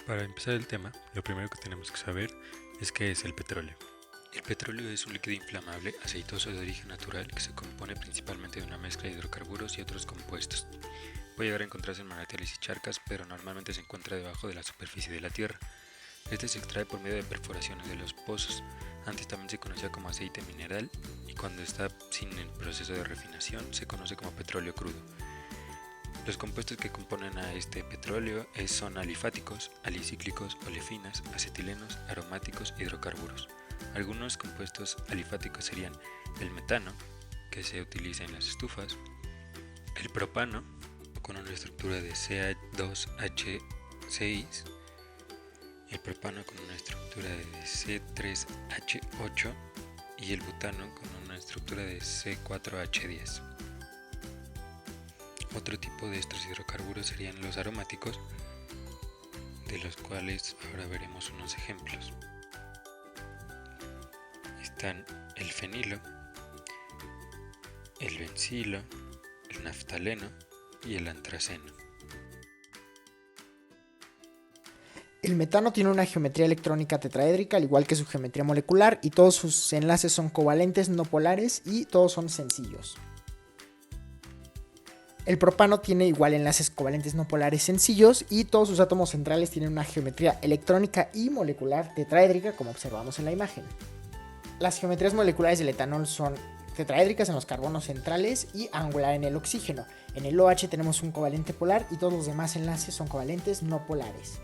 Para empezar el tema, lo primero que tenemos que saber es qué es el petróleo. El petróleo es un líquido inflamable aceitoso de origen natural que se compone principalmente de una mezcla de hidrocarburos y otros compuestos. Puede llegar a encontrarse en manantiales y charcas, pero normalmente se encuentra debajo de la superficie de la tierra. Este se extrae por medio de perforaciones de los pozos. Antes también se conocía como aceite mineral y cuando está sin el proceso de refinación se conoce como petróleo crudo. Los compuestos que componen a este petróleo son alifáticos, alicíclicos, olefinas, acetilenos, aromáticos y hidrocarburos. Algunos compuestos alifáticos serían el metano, que se utiliza en las estufas, el propano, con una estructura de CH2H6, el propano con una estructura de C3H8 y el butano con una estructura de C4H10. Otro tipo de estos hidrocarburos serían los aromáticos, de los cuales ahora veremos unos ejemplos. Están el fenilo, el bencilo, el naftaleno y el antraceno. El metano tiene una geometría electrónica tetraédrica, al igual que su geometría molecular, y todos sus enlaces son covalentes no polares y todos son sencillos. El propano tiene igual enlaces covalentes no polares sencillos y todos sus átomos centrales tienen una geometría electrónica y molecular tetraédrica, como observamos en la imagen. Las geometrías moleculares del etanol son tetraédricas en los carbonos centrales y angular en el oxígeno. En el OH tenemos un covalente polar y todos los demás enlaces son covalentes no polares.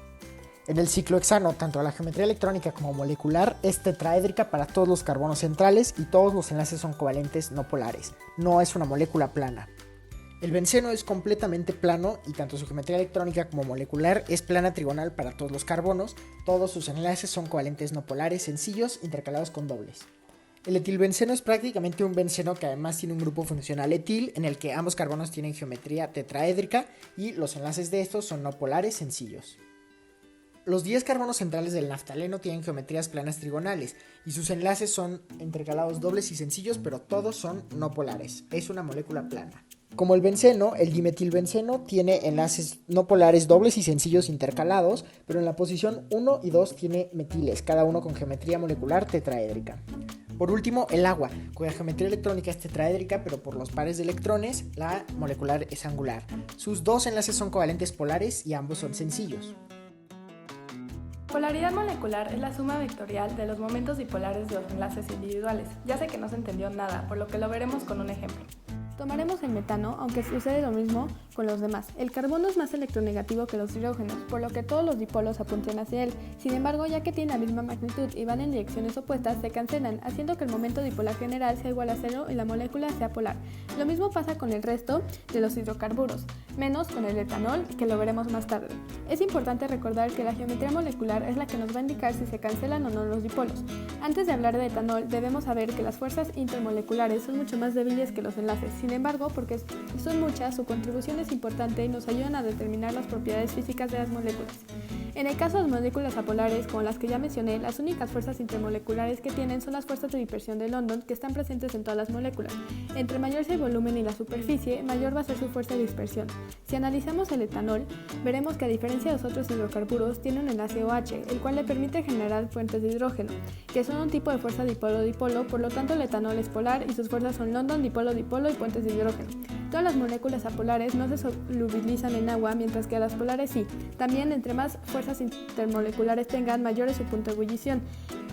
En el ciclohexano, tanto la geometría electrónica como molecular es tetraédrica para todos los carbonos centrales y todos los enlaces son covalentes no polares. No es una molécula plana. El benceno es completamente plano y tanto su geometría electrónica como molecular es plana trigonal para todos los carbonos. Todos sus enlaces son covalentes no polares sencillos intercalados con dobles. El etilbenceno es prácticamente un benceno que además tiene un grupo funcional etil en el que ambos carbonos tienen geometría tetraédrica y los enlaces de estos son no polares sencillos. Los 10 carbonos centrales del naftaleno tienen geometrías planas trigonales y sus enlaces son intercalados dobles y sencillos, pero todos son no polares. Es una molécula plana. Como el benceno, el dimetilbenceno tiene enlaces no polares dobles y sencillos intercalados, pero en la posición 1 y 2 tiene metiles, cada uno con geometría molecular tetraédrica. Por último, el agua, cuya geometría electrónica es tetraédrica, pero por los pares de electrones, la molecular es angular. Sus dos enlaces son covalentes polares y ambos son sencillos. Polaridad molecular es la suma vectorial de los momentos dipolares de los enlaces individuales. Ya sé que no se entendió nada, por lo que lo veremos con un ejemplo. Tomaremos el metano, aunque sucede lo mismo con los demás. El carbono es más electronegativo que los hidrógenos, por lo que todos los dipolos apuntan hacia él. Sin embargo, ya que tienen la misma magnitud y van en direcciones opuestas, se cancelan, haciendo que el momento dipolar general sea igual a cero y la molécula sea polar. Lo mismo pasa con el resto de los hidrocarburos, menos con el etanol, que lo veremos más tarde. Es importante recordar que la geometría molecular es la que nos va a indicar si se cancelan o no los dipolos. Antes de hablar de etanol, debemos saber que las fuerzas intermoleculares son mucho más débiles que los enlaces. Sin embargo, porque son muchas, su contribución es importante y nos ayudan a determinar las propiedades físicas de las moléculas. En el caso de las moléculas apolares, como las que ya mencioné, las únicas fuerzas intermoleculares que tienen son las fuerzas de dispersión de London, que están presentes en todas las moléculas. Entre mayor sea el volumen y la superficie, mayor va a ser su fuerza de dispersión. Si analizamos el etanol, veremos que a diferencia de los otros hidrocarburos, tiene un enlace OH, el cual le permite generar puentes de hidrógeno, que son un tipo de fuerza dipolo-dipolo, por lo tanto el etanol es polar y sus fuerzas son London, dipolo-dipolo y puentes de hidrógeno. Todas las moléculas apolares no se solubilizan en agua, mientras que las polares sí. También, entre más fuerzas intermoleculares tengan, mayor es su punto de ebullición,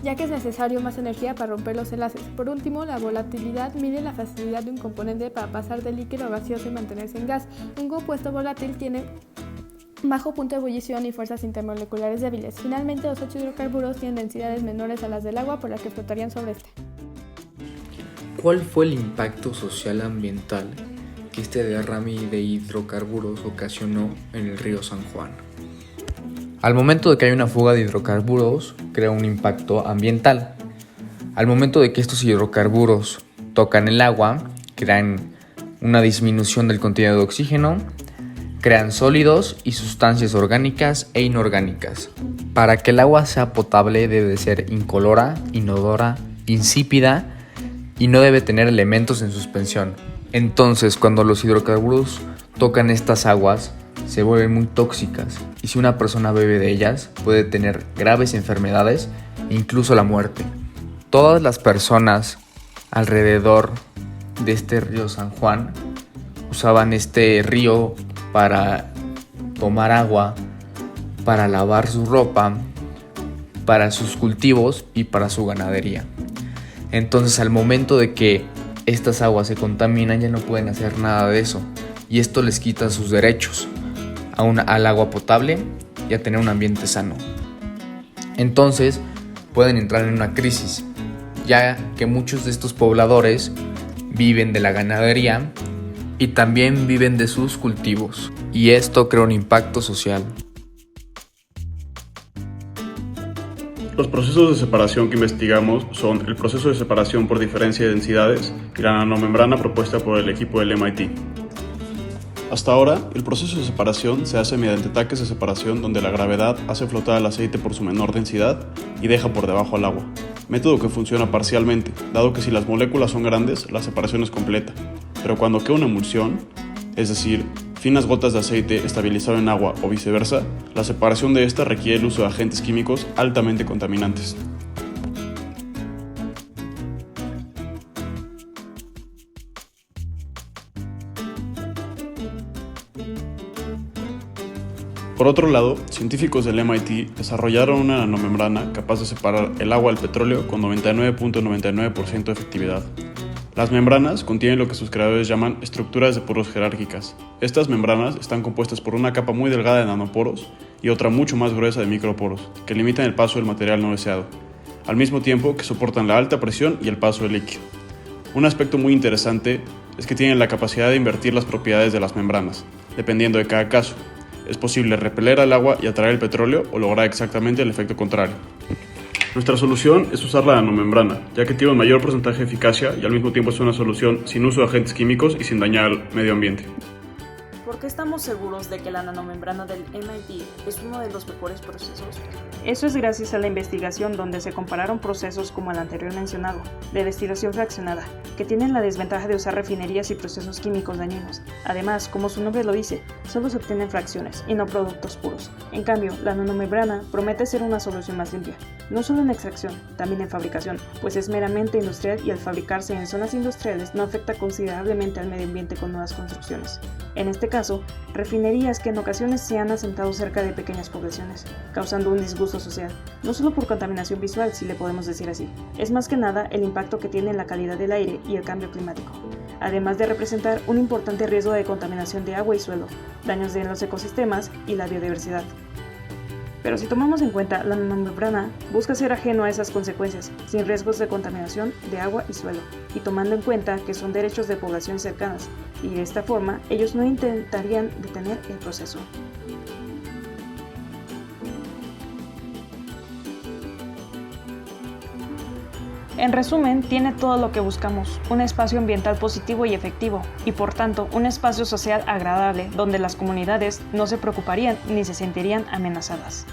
ya que es necesario más energía para romper los enlaces. Por último, la volatilidad mide la facilidad de un componente para pasar de líquido a gaseoso y mantenerse en gas. Un compuesto volátil tiene bajo punto de ebullición y fuerzas intermoleculares débiles. Finalmente, los 8 hidrocarburos tienen densidades menores a las del agua, por las que flotarían sobre este. ¿Cuál fue el impacto social ambiental que este derrame de hidrocarburos ocasionó en el río San Juan? Al momento de que hay una fuga de hidrocarburos, crea un impacto ambiental. Al momento de que estos hidrocarburos tocan el agua, crean una disminución del contenido de oxígeno, crean sólidos y sustancias orgánicas e inorgánicas. Para que el agua sea potable debe ser incolora, inodora, insípida y no debe tener elementos en suspensión. Entonces, cuando los hidrocarburos tocan estas aguas, se vuelven muy tóxicas y si una persona bebe de ellas puede tener graves enfermedades e incluso la muerte. Todas las personas alrededor de este río San Juan usaban este río para tomar agua, para lavar su ropa, para sus cultivos y para su ganadería. Entonces, al momento de que estas aguas se contaminan, ya no pueden hacer nada de eso y esto les quita sus derechos al agua potable y a tener un ambiente sano. Entonces, pueden entrar en una crisis, ya que muchos de estos pobladores viven de la ganadería y también viven de sus cultivos, y esto crea un impacto social. Los procesos de separación que investigamos son el proceso de separación por diferencia de densidades y la nanomembrana propuesta por el equipo del MIT. Hasta ahora, el proceso de separación se hace mediante tanques de separación donde la gravedad hace flotar el aceite por su menor densidad y deja por debajo al agua, método que funciona parcialmente, dado que si las moléculas son grandes, la separación es completa, pero cuando queda una emulsión, es decir, finas gotas de aceite estabilizado en agua o viceversa, la separación de esta requiere el uso de agentes químicos altamente contaminantes. Por otro lado, científicos del MIT desarrollaron una nanomembrana capaz de separar el agua del petróleo con 99.99% de efectividad. Las membranas contienen lo que sus creadores llaman estructuras de poros jerárquicas. Estas membranas están compuestas por una capa muy delgada de nanoporos y otra mucho más gruesa de microporos, que limitan el paso del material no deseado, al mismo tiempo que soportan la alta presión y el paso del líquido. Un aspecto muy interesante es que tienen la capacidad de invertir las propiedades de las membranas, dependiendo de cada caso. Es posible repeler al agua y atraer el petróleo o lograr exactamente el efecto contrario. Nuestra solución es usar la nanomembrana, ya que tiene un mayor porcentaje de eficacia y al mismo tiempo es una solución sin uso de agentes químicos y sin dañar al medio ambiente. ¿Por qué estamos seguros de que la nanomembrana del MIT es uno de los mejores procesos? Eso es gracias a la investigación donde se compararon procesos como el anterior mencionado, de destilación fraccionada, que tienen la desventaja de usar refinerías y procesos químicos dañinos. Además, como su nombre lo dice, solo se obtienen fracciones y no productos puros. En cambio, la nanomembrana promete ser una solución más limpia, no solo en extracción, también en fabricación, pues es meramente industrial y al fabricarse en zonas industriales no afecta considerablemente al medio ambiente con nuevas construcciones. En este caso, refinerías que en ocasiones se han asentado cerca de pequeñas poblaciones, causando un disgusto social, no solo por contaminación visual, si le podemos decir así, es más que nada el impacto que tiene en la calidad del aire y el cambio climático, además de representar un importante riesgo de contaminación de agua y suelo, daños en los ecosistemas y la biodiversidad. Pero si tomamos en cuenta, la nanomembrana busca ser ajeno a esas consecuencias, sin riesgos de contaminación de agua y suelo, y tomando en cuenta que son derechos de poblaciones cercanas, y de esta forma ellos no intentarían detener el proceso. En resumen, tiene todo lo que buscamos, un espacio ambiental positivo y efectivo, y por tanto un espacio social agradable donde las comunidades no se preocuparían ni se sentirían amenazadas.